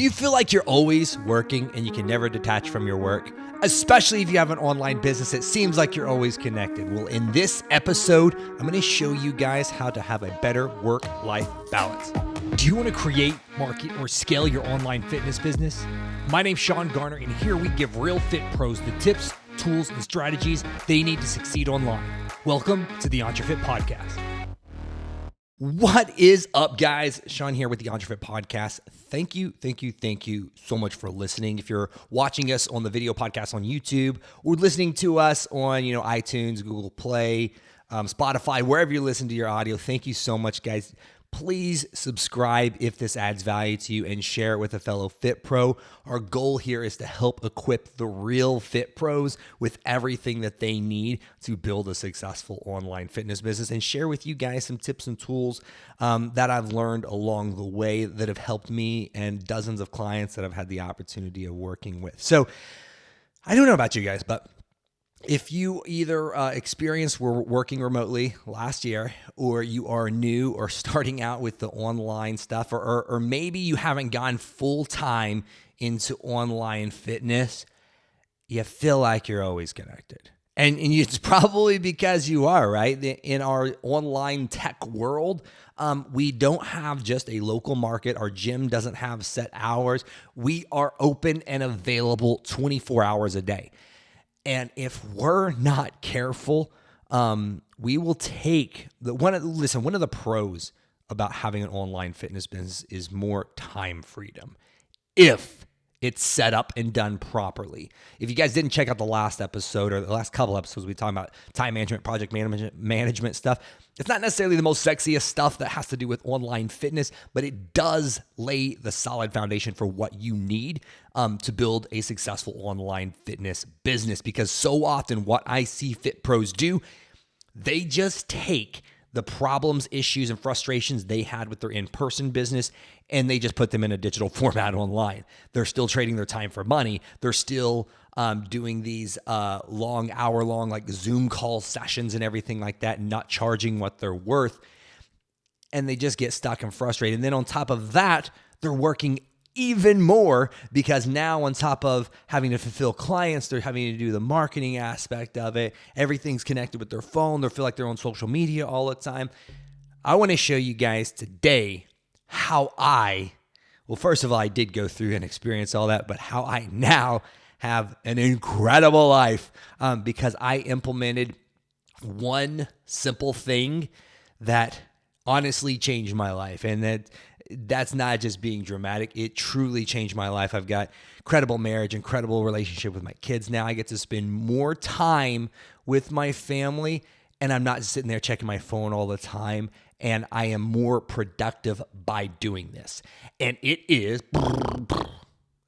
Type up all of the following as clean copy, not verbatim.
Do you feel like you're always working and you can never detach from your work? Especially if you have an online business, it seems like you're always connected. Well, in this episode, I'm going to show you guys how to have a better work-life balance. Do you want to create, market, or scale your online fitness business? My name's Sean Garner, and here we give real fit pros the tips, tools, and strategies they need to succeed online. Welcome to the EntreFit podcast. What is up, guys? Sean here with the EntreFit podcast. Thank you so much for listening. If you're watching us on the video podcast on YouTube or listening to us on, iTunes, Google Play, Spotify, wherever you listen to your audio, thank you so much, guys. Please subscribe if this adds value to you and share it with a fellow Fit Pro. Our goal here is to help equip the real Fit Pros with everything that they need to build a successful online fitness business and share with you guys some tips and tools that I've learned along the way that have helped me and dozens of clients that I've had the opportunity of working with. So I don't know about you guys, but if you either were working remotely last year, or you are new or starting out with the online stuff, or maybe you haven't gone full time into online fitness, you feel like you're always connected. And it's probably because you are, right? In our online tech world, we don't have just a local market. Our gym doesn't have set hours. We are open and available 24 hours a day. And if we're not careful, we will take one of the pros about having an online fitness business is more time freedom if it's set up and done properly. If you guys didn't check out the last episode or the last couple episodes, we talked about time management, project management stuff. It's not necessarily the most sexiest stuff that has to do with online fitness, but it does lay the solid foundation for what you need to build a successful online fitness business. Because so often what I see Fit Pros do, they just take the problems, issues, and frustrations they had with their in-person business, and they just put them in a digital format online. They're still trading their time for money. They're still doing these hour-long like Zoom call sessions and everything like that, and not charging what they're worth. And they just get stuck and frustrated. And then on top of that, they're working even more because now on top of having to fulfill clients, they're having to do the marketing aspect of it. Everything's connected with their phone. They feel like they're on social media all the time. I want to show you guys today how first of all, I did go through and experience all that, but how I now have an incredible life because I implemented one simple thing that honestly changed my life. And that's not just being dramatic. It truly changed my life. I've got incredible marriage, incredible relationship with my kids. Now I get to spend more time with my family, and I'm not just sitting there checking my phone all the time. And I am more productive by doing this. And it is,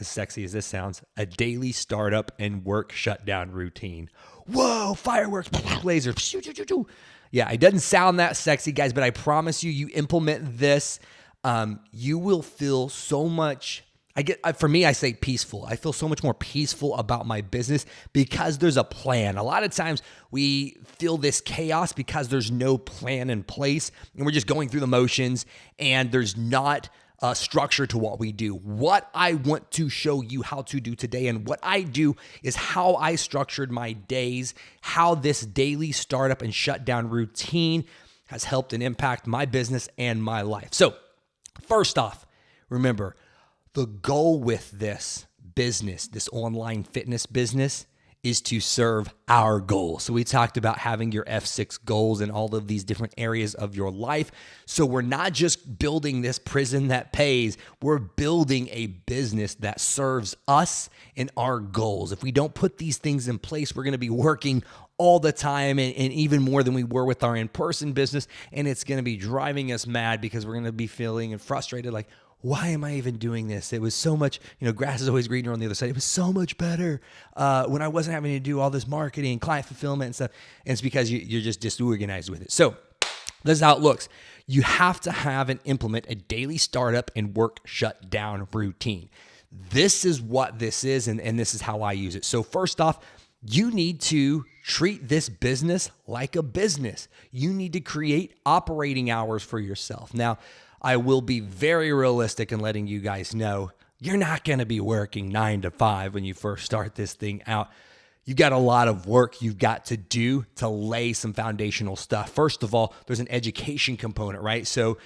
as sexy as this sounds, a daily startup and work shutdown routine. Whoa, fireworks, lasers. Yeah, it doesn't sound that sexy, guys, but I promise you implement this, you will feel so much. For me, I say peaceful. I feel so much more peaceful about my business because there's a plan. A lot of times we feel this chaos because there's no plan in place and we're just going through the motions and there's not a structure to what we do. What I want to show you how to do today and what I do is how I structured my days, how this daily startup and shutdown routine has helped and impact my business and my life. So first off, remember, the goal with this business, this online fitness business, is to serve our goal. So we talked about having your Ep-6 goals in all of these different areas of your life. So we're not just building this prison that pays, we're building a business that serves us and our goals. If we don't put these things in place, we're going to be working all the time and even more than we were with our in-person business. And it's going to be driving us mad because we're going to be feeling and frustrated like, why am I even doing this? It was so much, grass is always greener on the other side. It was so much better when I wasn't having to do all this marketing, client fulfillment and stuff. And it's because you're just disorganized with it. So this is how it looks. You have to have and implement a daily startup and work shutdown routine. This is what this is, and this is how I use it. So first off, you need to treat this business like a business. You need to create operating hours for yourself. Now, I will be very realistic in letting you guys know you're not going to be working 9 to 5 when you first start this thing out. You've got a lot of work you've got to do to lay some foundational stuff. First of all, there's an education component, right? So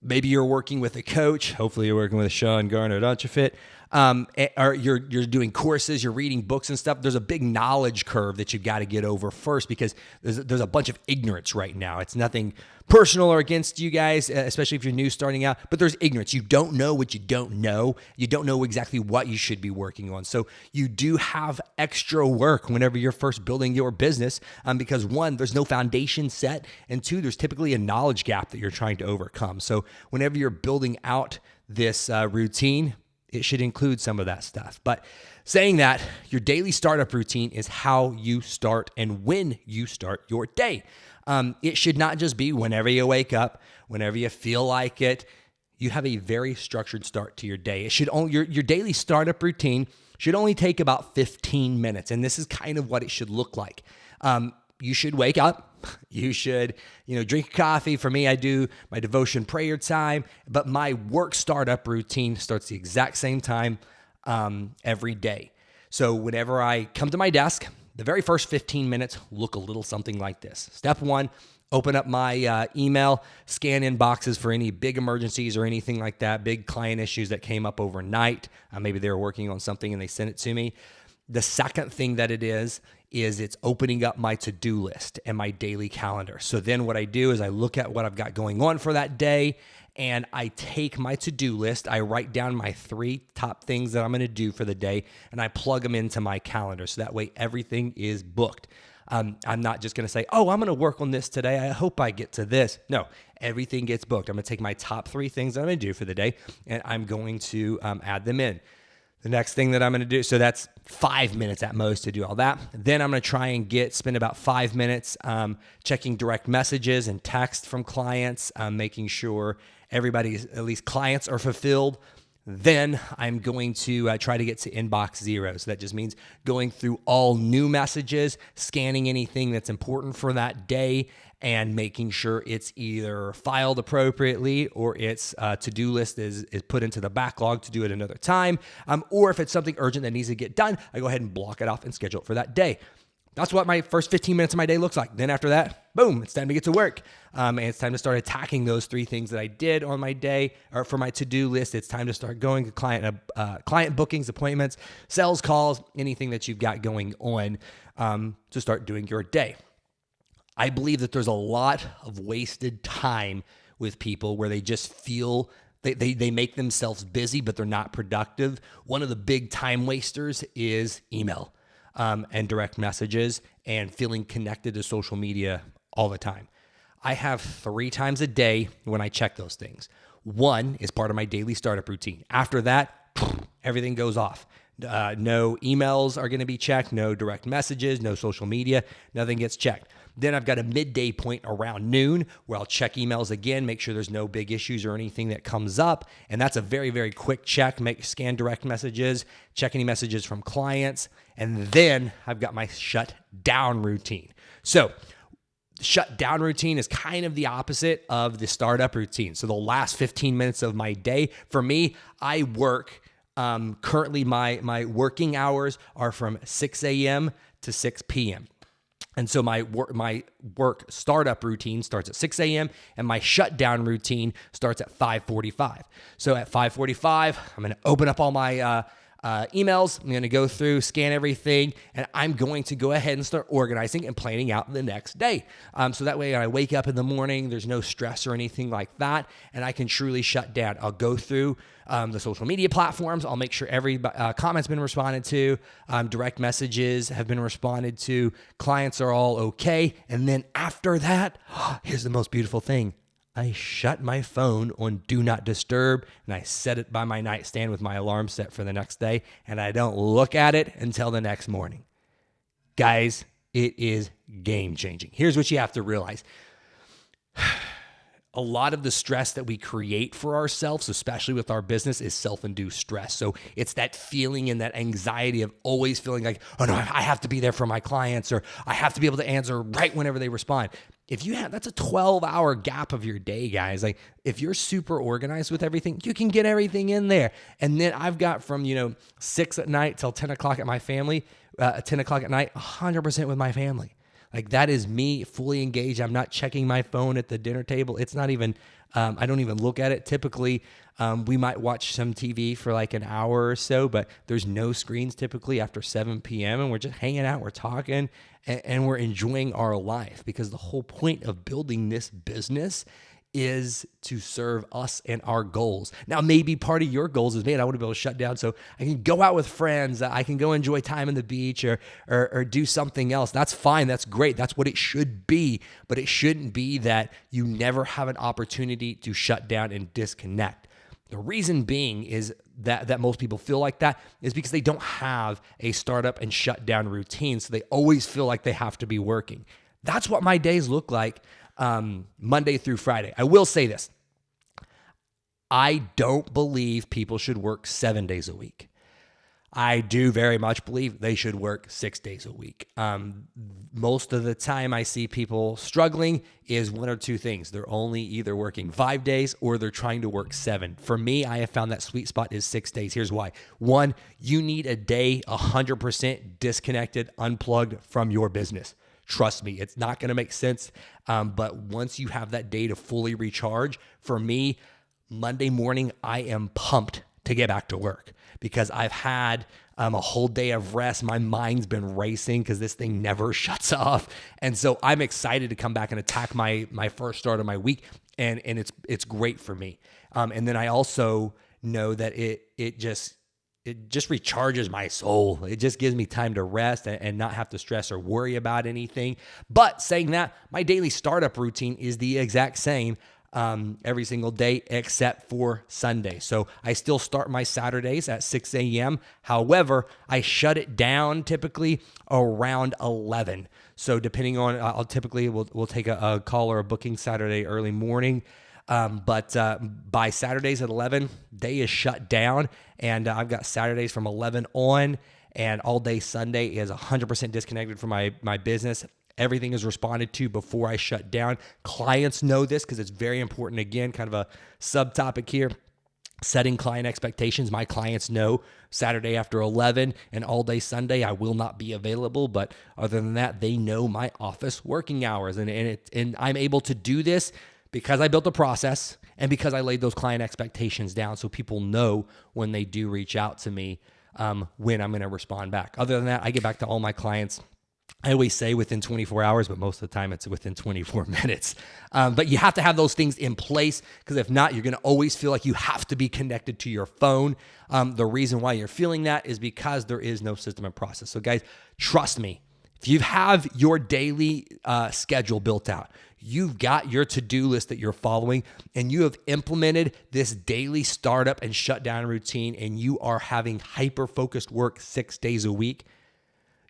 maybe you're working with a coach. Hopefully you're working with Sean Garner at EntreFit. Or you're doing courses, you're reading books and stuff. There's a big knowledge curve that you've got to get over first because there's a bunch of ignorance right now. It's nothing personal or against you guys, especially if you're new starting out, but there's ignorance. You don't know what you don't know. You don't know exactly what you should be working on. So you do have extra work whenever you're first building your business because one, there's no foundation set, and two, there's typically a knowledge gap that you're trying to overcome. So whenever you're building out this routine, it should include some of that stuff. But saying that, your daily startup routine is how you start and when you start your day. It should not just be whenever you wake up, whenever you feel like it. You have a very structured start to your day. It should only, your daily startup routine should only take about 15 minutes. And this is kind of what it should look like. You should wake up. You should, drink coffee. For me, I do my devotion prayer time, but my work startup routine starts the exact same time every day. So whenever I come to my desk, the very first 15 minutes look a little something like this. Step one, open up my email, scan inboxes for any big emergencies or anything like that, big client issues that came up overnight. Maybe they were working on something and they sent it to me. The second thing that it is it's opening up my to-do list and my daily calendar. So then what I do is I look at what I've got going on for that day, and I take my to-do list, I write down my 3 top things that I'm going to do for the day, and I plug them into my calendar. So that way everything is booked. I'm not just going to say, I'm going to work on this today. I hope I get to this. No, everything gets booked. I'm going to take my top 3 things that I'm going to do for the day, and I'm going to add them in. The next thing that I'm going to do, so that's 5 minutes at most to do all that. Then I'm going to try and spend about 5 minutes checking direct messages and text from clients, making sure everybody's, at least clients, are fulfilled. Then I'm going to try to get to inbox 0. So that just means going through all new messages, scanning anything that's important for that day, and making sure it's either filed appropriately or its to-do list is put into the backlog to do it another time. Or if it's something urgent that needs to get done, I go ahead and block it off and schedule it for that day. That's what my first 15 minutes of my day looks like. Then after that, boom, it's time to get to work. And it's time to start attacking those 3 things that I did on my day or for my to-do list. It's time to start going to client bookings, appointments, sales calls, anything that you've got going on to start doing your day. I believe that there's a lot of wasted time with people where they just feel they make themselves busy, but they're not productive. One of the big time wasters is email and direct messages and feeling connected to social media all the time. I have 3 times a day when I check those things. 1 is part of my daily startup routine. After that, everything goes off. No emails are going to be checked, no direct messages, no social media, nothing gets checked. Then I've got a midday point around noon where I'll check emails again, make sure there's no big issues or anything that comes up. And that's a very, very quick check, scan direct messages, check any messages from clients. And then I've got my shutdown routine. So shutdown routine is kind of the opposite of the startup routine. So the last 15 minutes of my day, for me, I work. Currently, my working hours are from 6 a.m. to 6 p.m. And so my work startup routine starts at 6 a.m. and my shutdown routine starts at 5:45. So at 5:45, I'm going to open up all my emails. I'm going to go through, scan everything, and I'm going to go ahead and start organizing and planning out the next day. So that way, when I wake up in the morning, there's no stress or anything like that, and I can truly shut down. I'll go through the social media platforms. I'll make sure every comment's been responded to. Direct messages have been responded to. Clients are all okay. And then after that, here's the most beautiful thing. I shut my phone on Do Not Disturb, and I set it by my nightstand with my alarm set for the next day, and I don't look at it until the next morning. Guys, it is game-changing. Here's what you have to realize. A lot of the stress that we create for ourselves, especially with our business, is self-induced stress. So it's that feeling and that anxiety of always feeling like, oh no, I have to be there for my clients, or I have to be able to answer right whenever they respond. If you have, that's a 12-hour gap of your day, guys. Like if you're super organized with everything, you can get everything in there. And then I've got from, 6 at night till 10 o'clock at my family, 10 o'clock at night, 100% with my family. Like that is me fully engaged. I'm not checking my phone at the dinner table. It's not even, I don't even look at it. Typically, we might watch some TV for like an hour or so, but there's no screens typically after 7 p.m. and we're just hanging out, we're talking, and we're enjoying our life, because the whole point of building this business is to serve us and our goals. Now, maybe part of your goals is, man, I want to be able to shut down so I can go out with friends. I can go enjoy time on the beach or do something else. That's fine. That's great. That's what it should be. But it shouldn't be that you never have an opportunity to shut down and disconnect. The reason being is that most people feel like that is because they don't have a startup and shutdown routine. So they always feel like they have to be working. That's what my days look like. Monday through Friday. I will say this. I don't believe people should work 7 days a week. I do very much believe they should work 6 days a week. Most of the time I see people struggling is one or two things. They're only either working 5 days or they're trying to work 7. For me, I have found that sweet spot is 6 days. Here's why. One, you need a day 100% disconnected, unplugged from your business. Trust me, it's not going to make sense. But once you have that day to fully recharge, for me, Monday morning, I am pumped to get back to work because I've had a whole day of rest. My mind's been racing because this thing never shuts off. And so I'm excited to come back and attack my first start of my week. And it's great for me. And then I also know that it just recharges my soul. It just gives me time to rest and not have to stress or worry about anything. But saying that, my daily startup routine is the exact same every single day except for Sunday. So I still start my Saturdays at 6 a.m. However, I shut it down typically around 11. So depending on, we'll take a call or a booking Saturday early morning. But by Saturdays at 11, day is shut down, and I've got Saturdays from 11 on, and all day Sunday is 100% disconnected from my business. Everything is responded to before I shut down. Clients know this because it's very important. Again, kind of a subtopic here. Setting client expectations. My clients know Saturday after 11 and all day Sunday, I will not be available. But other than that, they know my office working hours, and I'm able to do this because I built a process and because I laid those client expectations down so people know when they do reach out to me when I'm going to respond back. Other than that, I get back to all my clients. I always say within 24 hours, but most of the time it's within 24 minutes. But you have to have those things in place because if not, you're going to always feel like you have to be connected to your phone. The reason why you're feeling that is because there is no system and process. So guys, trust me. If you have your daily schedule built out, you've got your to-do list that you're following, and you have implemented this daily startup and shutdown routine, and you are having hyper-focused work 6 days a week,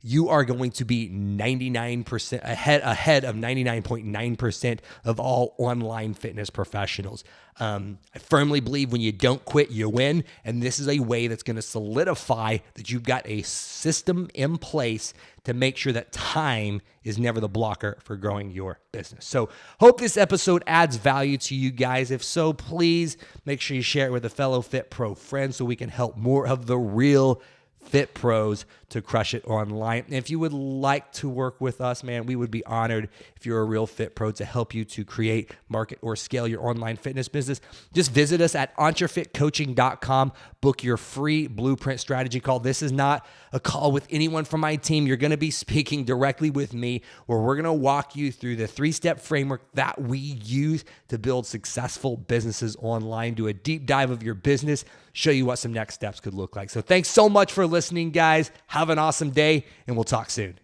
you are going to be 99% ahead of 99.9% of all online fitness professionals. I firmly believe when you don't quit, you win. And this is a way that's going to solidify that you've got a system in place to make sure that time is never the blocker for growing your business. So hope this episode adds value to you guys. If so, please make sure you share it with a fellow Fit Pro friend so we can help more of the real Fit Pros to crush it online. And if you would like to work with us, man, we would be honored if you're a real Fit Pro to help you to create, market, or scale your online fitness business. Just visit us at EntreFitCoaching.com. Book your free blueprint strategy call. This is not a call with anyone from my team. You're going to be speaking directly with me, where we're going to walk you through the 3-step framework that we use to build successful businesses online, do a deep dive of your business, show you what some next steps could look like. So thanks so much for listening, guys. Have an awesome day, and we'll talk soon.